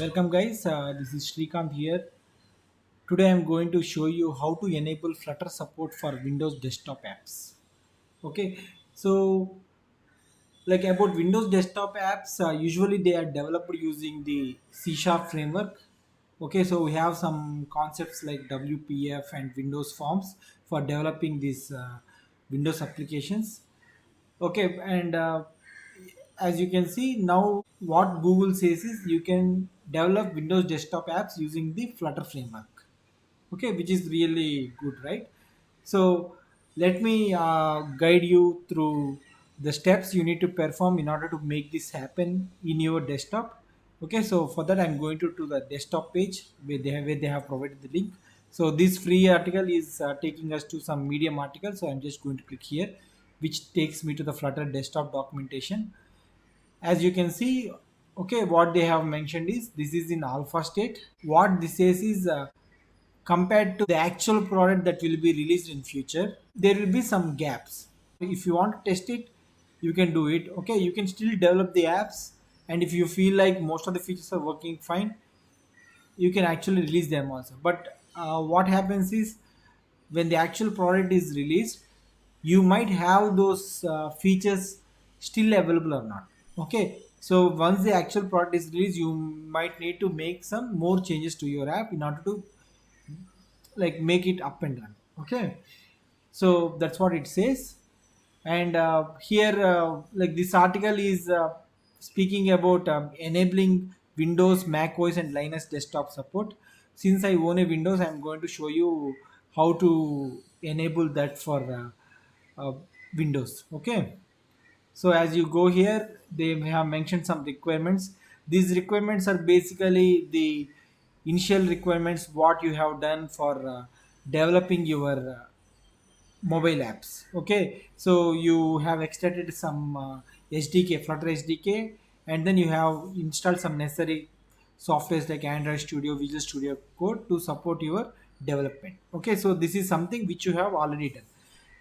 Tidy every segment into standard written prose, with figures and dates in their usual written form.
Welcome guys, this is Srikanth here. Today I am going to show you how to enable Flutter support for Windows desktop apps. Okay, so like about Windows desktop apps, usually they are developed using the C Sharp framework. Okay, so we have some concepts like WPF and Windows Forms for developing these Windows applications. Okay, and as you can see now, what Google says is you can develop Windows desktop apps using the Flutter framework. Okay, which is really good, right? So let me guide you through the steps you need to perform in order to make this happen in your desktop. Okay, so for that I'm going to the desktop page where they have provided the link. So this free article is taking us to some Medium article, so I'm just going to click here, which takes me to the Flutter desktop documentation. As you can see, okay, what they have mentioned is this is in alpha state. What this says is compared to the actual product that will be released in future, there will be some gaps. If you want to test it, you can do it. Okay, you can still develop the apps, and if you feel like most of the features are working fine, you can actually release them also. But what happens is when the actual product is released, you might have those features still available or not. Okay, so once the actual product is released, you might need to make some more changes to your app in order to like make it up and run. Okay, so that's what it says. And here like this article is speaking about enabling Windows, Mac OS and Linux desktop support. Since I own a Windows, I'm going to show you how to enable that for Windows. Okay, so as you go here, they have mentioned some requirements. These requirements are basically the initial requirements what you have done for developing your mobile apps. Okay, so you have extracted some SDK, Flutter SDK, and then you have installed some necessary softwares like Android Studio, Visual Studio Code to support your development. Okay, so this is something which you have already done.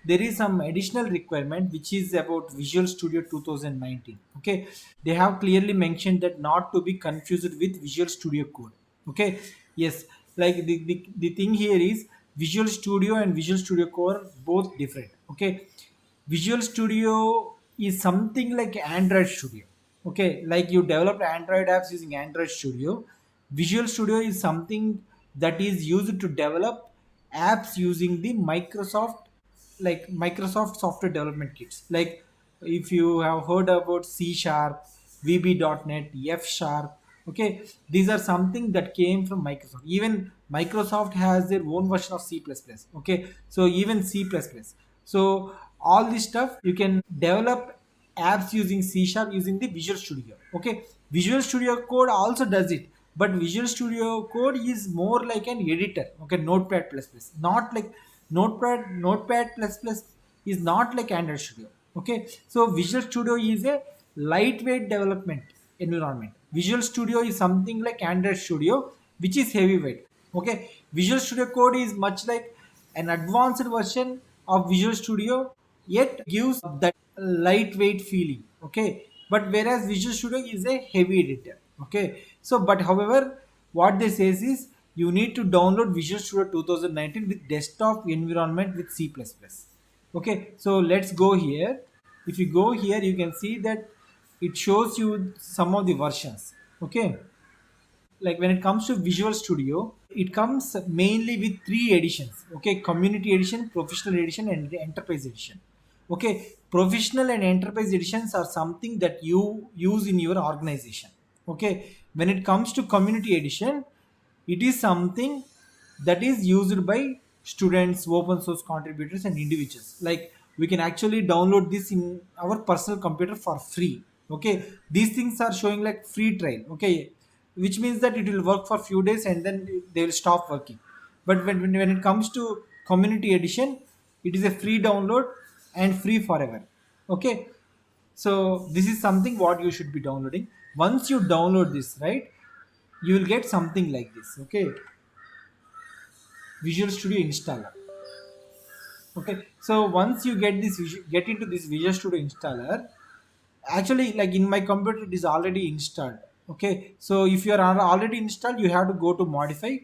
There is some additional requirement which is about Visual Studio 2019. Okay, they have clearly mentioned that not to be confused with Visual Studio Code. Okay, yes, like the thing here is Visual Studio and Visual Studio Code are both different. Okay, Visual Studio is something like Android Studio. Okay, like you developed Android apps using Android Studio. Visual Studio is something that is used to develop apps using the Microsoft software development kits. Like if you have heard about C Sharp, VB.NET, F Sharp, okay, these are something that came from Microsoft. Even Microsoft has their own version of C++. Okay, so even C++. So all this stuff you can develop apps using C Sharp using the Visual Studio. Okay, Visual Studio Code also does it, but Visual Studio Code is more like an editor. Okay, Notepad plus plus, not like Notepad plus plus is not like Android Studio. Okay, so Visual Studio is a lightweight development environment. Visual Studio is something like Android Studio, which is heavyweight. Okay, Visual Studio Code is much like an advanced version of Visual Studio, yet gives that lightweight feeling. Okay, but whereas Visual Studio is a heavy editor. Okay, so but however, what they says is you need to download Visual Studio 2019 with desktop environment with C++. Okay, so let's go here. If you go here, you can see that it shows you some of the versions. Okay, like when it comes to Visual Studio, it comes mainly with three editions. Okay, Community Edition, Professional Edition, and Enterprise Edition. Okay, Professional and Enterprise editions are something that you use in your organization. Okay, when it comes to Community Edition, it is something that is used by students, open source contributors, and individuals. Like we can actually download this in our personal computer for free. Okay, these things are showing like free trial. Okay, which means that it will work for few days and then they will stop working. But when it comes to Community Edition, it is a free download and free forever. Okay, so this is something what you should be downloading. Once you download this, right, you will get something like this. Okay, Visual Studio installer. Okay, so once you get into this Visual Studio installer, actually like in my computer it is already installed. Okay, so if you are already installed, you have to go to modify.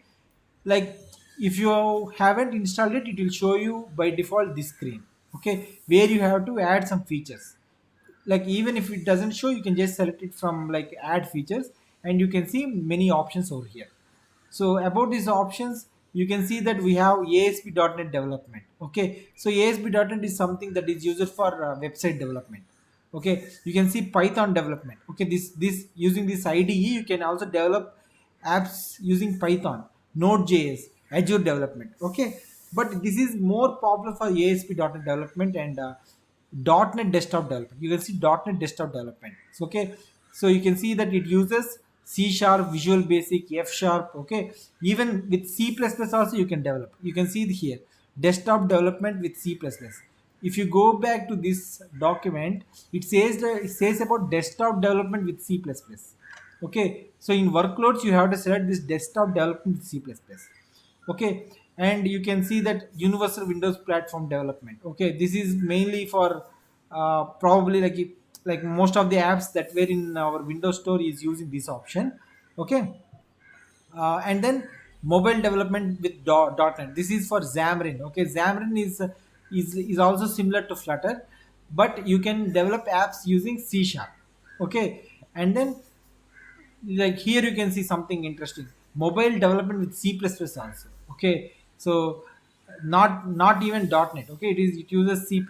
Like if you haven't installed it, it will show you by default this screen. Okay, where you have to add some features. Like even if it doesn't show, you can just select it from like add features, and you can see many options over here. So about these options, you can see that we have ASP.NET development. Okay, so ASP.NET is something that is used for website development. Okay, you can see Python development. Okay, this using this IDE, you can also develop apps using Python, Node.js, Azure development. Okay, but this is more popular for ASP.NET development and .NET desktop development. You can see .NET desktop development. So, okay, so you can see that it uses C sharp, Visual Basic, F sharp. Okay, even with C++ also you can develop. You can see here desktop development with C++. If you go back to this document, it says about desktop development with C++. Okay, so in workloads you have to select this desktop development with C++. Okay, and you can see that universal Windows platform development. Okay, this is mainly for probably like most of the apps that were in our Windows Store is using this option. Okay, and then mobile development with .NET. This is for Xamarin. Okay, Xamarin is also similar to Flutter, but you can develop apps using C sharp. Okay, and then like here you can see something interesting, mobile development with C++ also. Okay, so not even .NET. Okay, it uses C++.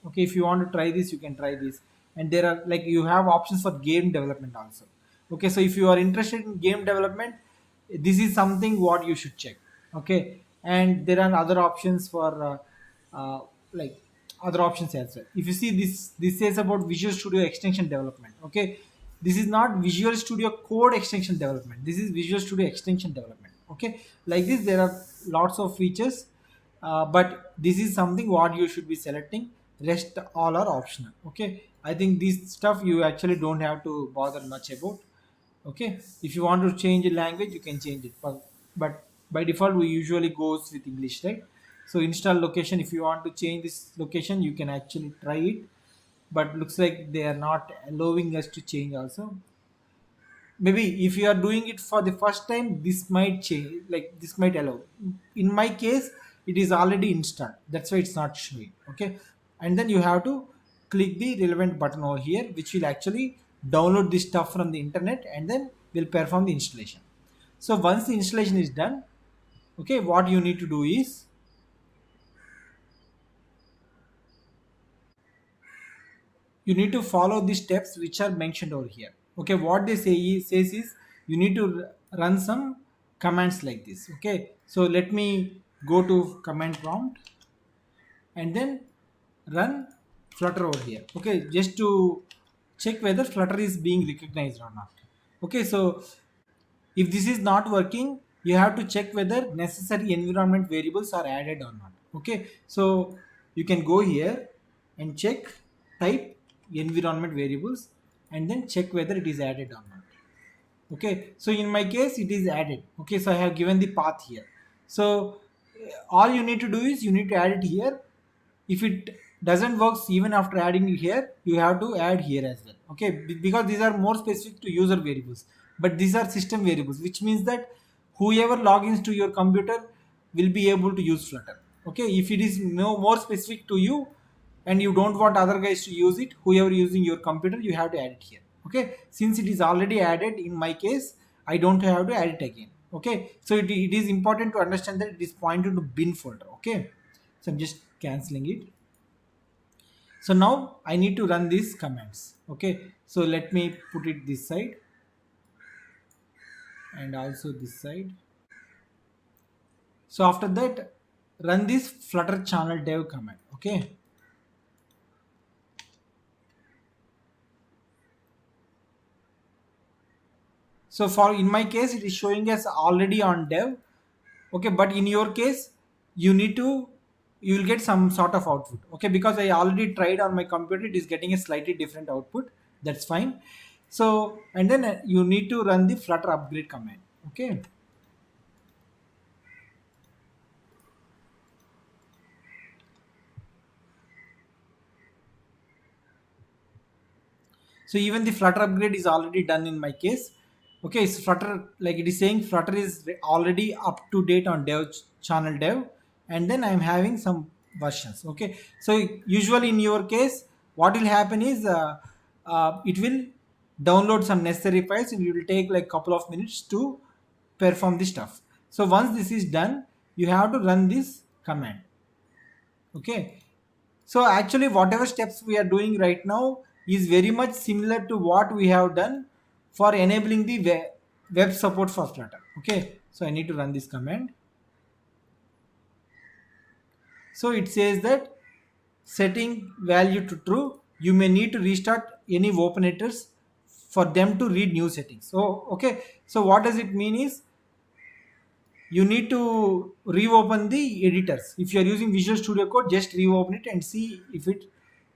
Okay, if you want to try this, you can try this. And there are like you have options for game development also. Okay, so if you are interested in game development, this is something what you should check. Okay, and there are other options for like other options as well. If you see this says about Visual Studio extension development. Okay, this is not Visual Studio Code extension development, this is Visual Studio extension development. Okay, like this there are lots of features, but this is something what you should be selecting. Rest all are optional. Okay, I think this stuff you actually don't have to bother much about. Okay, if you want to change a language, you can change it, but by default we usually goes with English, right? So install location, if you want to change this location, you can actually try it, but looks like they are not allowing us to change also. Maybe if you are doing it for the first time, this might change, like this might allow. In my case, it is already installed, that's why it's not showing. Okay, and then you have to click the relevant button over here, which will actually download this stuff from the internet and then will perform the installation. So once the installation is done, okay, what you need to do is you need to follow the steps which are mentioned over here. Okay, what they says is you need to run some commands like this. Okay, so let me go to command prompt and then run Flutter over here. Okay, just to check whether Flutter is being recognized or not. Okay, so if this is not working, you have to check whether necessary environment variables are added or not. Okay, so you can go here and check, type environment variables, and then check whether it is added or not. Okay, so in my case it is added. Okay, so I have given the path here. So all you need to do is you need to add it here. If it doesn't work even after adding it here, you have to add here as well. Okay, because these are more specific to user variables, but these are system variables, which means that whoever logins to your computer will be able to use Flutter. Okay, if it is no more specific to you and you don't want other guys to use it, whoever using your computer, you have to add it here. Okay, since it is already added in my case, I don't have to add it again. Okay, so it is important to understand that it is pointed to bin folder. Okay, so I'm just canceling it. So now I need to run these commands. Okay, so let me put it this side and also this side. So after that, run this flutter channel dev command. Okay, so for in my case it is showing as already on dev. Okay, but in your case you need to, you will get some sort of output. Okay, because I already tried on my computer, it is getting a slightly different output. That's fine. So and then you need to run the flutter upgrade command. Okay, so even the flutter upgrade is already done in my case. Okay, it's Flutter, like it is saying Flutter is already up to date on dev channel dev, and then I'm having some versions. Okay, so usually in your case what will happen is it will download some necessary files and it will take like couple of minutes to perform this stuff. So once this is done, you have to run this command. Okay, so actually whatever steps we are doing right now is very much similar to what we have done for enabling the web support for Flutter. Okay, so I need to run this command. So it says that setting value to true, you may need to restart any operators for them to read new settings. So okay, so what does it mean is you need to reopen the editors. If you are using Visual Studio Code, just reopen it and see if it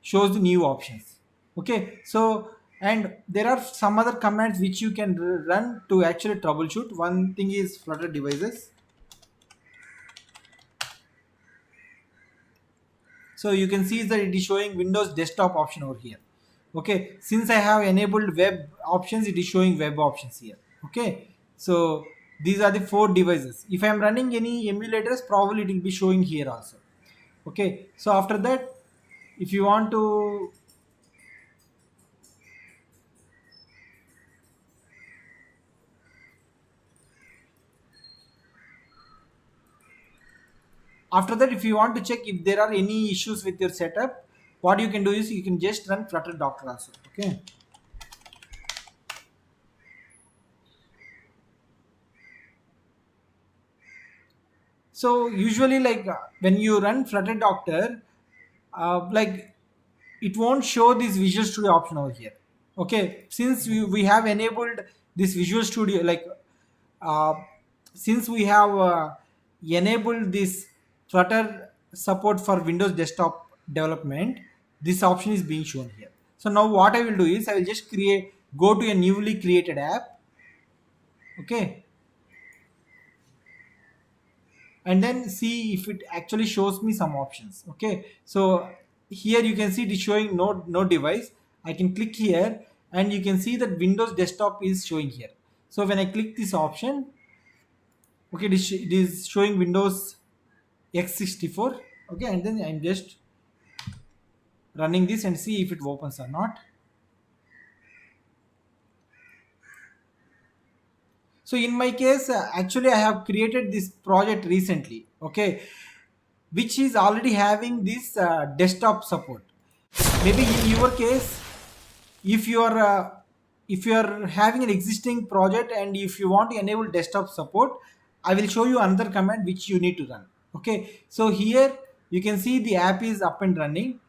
shows the new options. Okay, so and there are some other commands which you can run to actually troubleshoot. One thing is Flutter devices. So you can see that it is showing Windows desktop option over here. Okay, since I have enabled web options, it is showing web options here. Okay, so these are the 4 devices. If I am running any emulators, probably it will be showing here also. Okay, so after that, if you want to, after that, if you want to check if there are any issues with your setup, what you can do is you can just run Flutter Docker also. Okay, so usually like when you run Flutter Docker, like it won't show this Visual Studio option over here. Okay, since we have enabled this Visual Studio, like uh, since we have enabled this Flutter support for Windows desktop development, this option is being shown here. So now what I will do is I will just go to a newly created app. Okay, and then see if it actually shows me some options. Okay, so here you can see it is showing no device. I can click here and you can see that Windows desktop is showing here. So when I click this option, okay, it is showing Windows x64. Okay, and then I'm just running this and see if it opens or not. So in my case, actually I have created this project recently. Okay, which is already having this desktop support. Maybe in your case, if you are having an existing project and if you want to enable desktop support, I will show you another command which you need to run. Okay, so here you can see the app is up and running.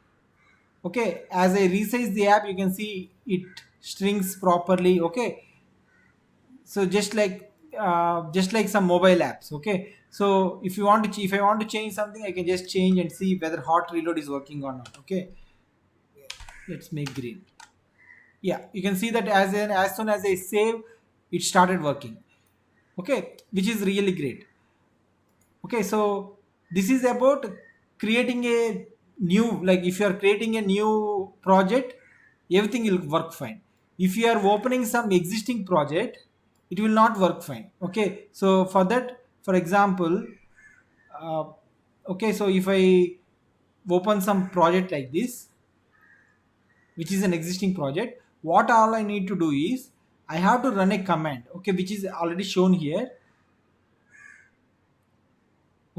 Okay, as I resize the app, you can see it strings properly. Okay, so just like some mobile apps. Okay, so if you want to if I want to change something, I can just change and see whether hot reload is working or not. Okay, let's make green. Yeah, you can see that as soon as I save, it started working. Okay, which is really great. Okay, so this is about creating a new, like if you are creating a new project, everything will work fine. If you are opening some existing project, it will not work fine. Okay, so for that, for example, uh, okay, so if I open some project like this, which is an existing project, what all I need to do is I have to run a command, okay, which is already shown here.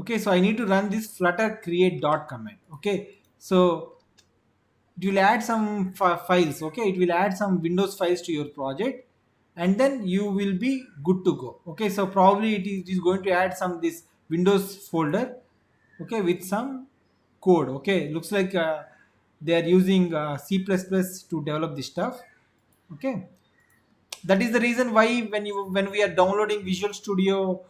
Okay, so I need to run this flutter create dot command. Okay, so it will add some files. Okay, it will add some Windows files to your project, and then you will be good to go. Okay, so probably it is going to add some this Windows folder, okay, with some code. Okay, looks like they are using C++ to develop this stuff. Okay, that is the reason why when we are downloading Visual Studio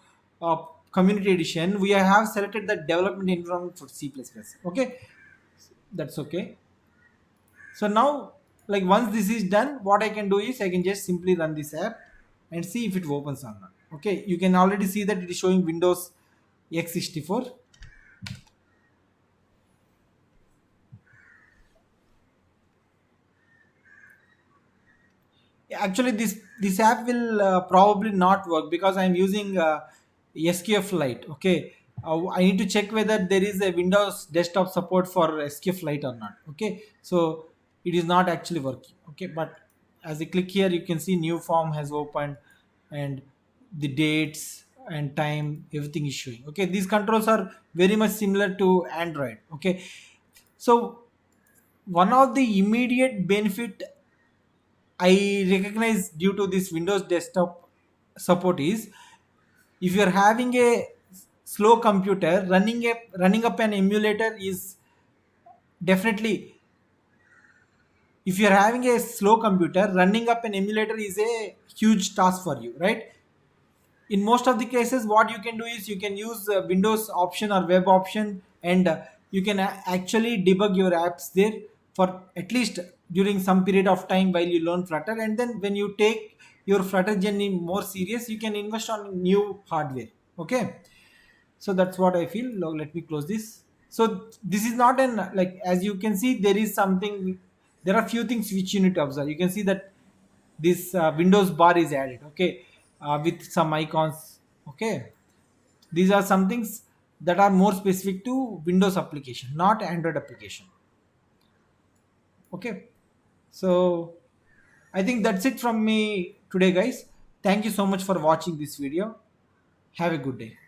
uh, community edition, we have selected the development environment for C++. Okay, that's okay. So now, like once this is done, what I can do is I can just simply run this app and see if it opens or not. Okay, you can already see that it is showing Windows x64. Actually, this app will probably not work because I'm using SQF Lite. Okay, I need to check whether there is a Windows desktop support for SQF Lite or not. Okay, so it is not actually working. Okay, but as I click here, you can see new form has opened, and the dates and time, everything is showing. Okay, these controls are very much similar to Android. Okay, so one of the immediate benefit I recognize due to this Windows desktop support is, if you're having a slow computer, running up an emulator is definitely, if you're having a slow computer, running up an emulator is a huge task for you, right? In most of the cases, what you can do is you can use Windows option or web option, and you can actually debug your apps there for at least during some period of time while you learn Flutter. And then when you take your Flutter journey more serious, you can invest on new hardware. Okay, so that's what I feel. Now let me close this. So this is not an, like, as you can see, there is something, there are few things which you need to observe. You can see that this Windows bar is added. Okay, with some icons. Okay, these are some things that are more specific to Windows application, not Android application. Okay, so I think that's it from me today, guys. Thank you so much for watching this video. Have a good day.